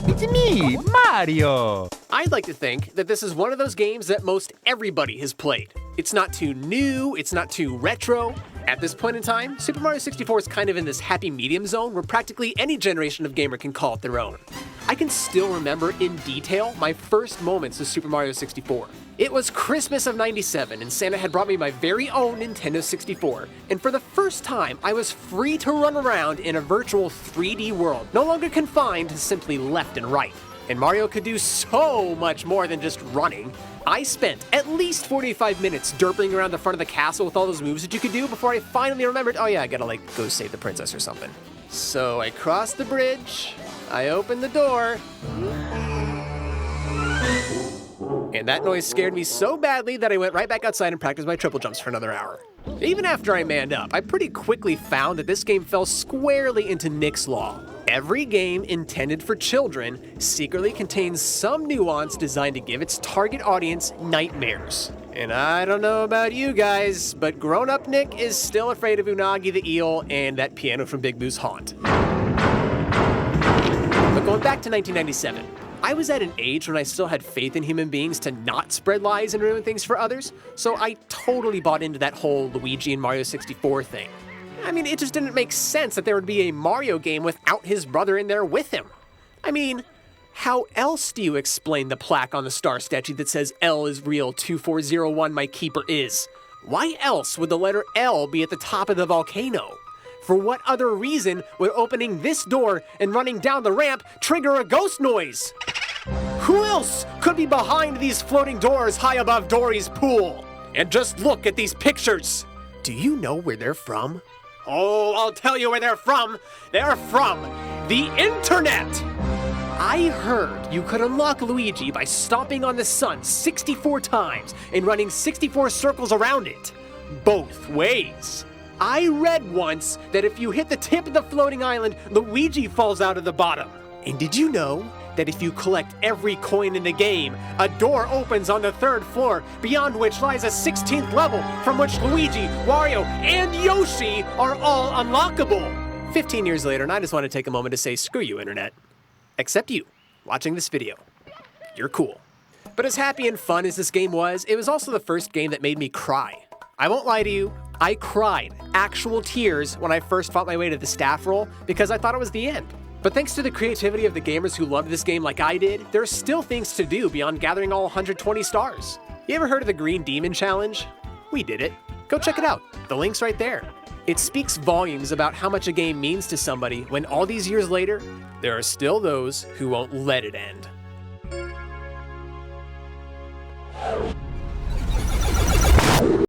It's me, Mario! I'd like to think that this is one of those games that most everybody has played. It's not too new, it's not too retro. At this point in time, Super Mario 64 is kind of in this happy medium zone where practically any generation of gamer can call it their own. I can still remember in detail my first moments of Super Mario 64. It was Christmas of '97 and Santa had brought me my very own Nintendo 64, and for the first time I was free to run around in a virtual 3D world, no longer confined to simply left and right. And Mario could do so much more than just running. I spent at least 45 minutes derping around the front of the castle with all those moves that you could do before I finally remembered, oh yeah, I gotta go save the princess or something. So I crossed the bridge, I opened the door, and that noise scared me so badly that I went right back outside and practiced my triple jumps for another hour. Even after I manned up, I pretty quickly found that this game fell squarely into Nick's Law. Every game intended for children secretly contains some nuance designed to give its target audience nightmares. And I don't know about you guys, but grown-up Nick is still afraid of Unagi the eel and that piano from Big Boo's Haunt. But going back to 1997, I was at an age when I still had faith in human beings to not spread lies and ruin things for others, so I totally bought into that whole Luigi and Mario 64 thing. I mean, it just didn't make sense that there would be a Mario game without his brother in there with him. I mean, how else do you explain the plaque on the star statue that says L is real, 2401 my keeper is? Why else would the letter L be at the top of the volcano? For what other reason would opening this door and running down the ramp trigger a ghost noise? Who else could be behind these floating doors high above Dory's pool? And just look at these pictures. Do you know where they're from? Oh, I'll tell you where they're from. They're from the internet. I heard you could unlock Luigi by stomping on the sun 64 times and running 64 circles around it. Both ways. I read once that if you hit the tip of the floating island, Luigi falls out of the bottom. And did you know that if you collect every coin in the game, a door opens on the 3rd floor, beyond which lies a 16th level from which Luigi, Wario, and Yoshi are all unlockable? 15 years later, and I just want to take a moment to say screw you, internet. Except you, watching this video. You're cool. But as happy and fun as this game was, it was also the first game that made me cry. I won't lie to you, I cried actual tears when I first fought my way to the staff roll because I thought it was the end. But thanks to the creativity of the gamers who loved this game like I did, there are still things to do beyond gathering all 120 stars. You ever heard of the Green Demon Challenge? We did it. Go check it out. The link's right there. It speaks volumes about how much a game means to somebody when all these years later, there are still those who won't let it end.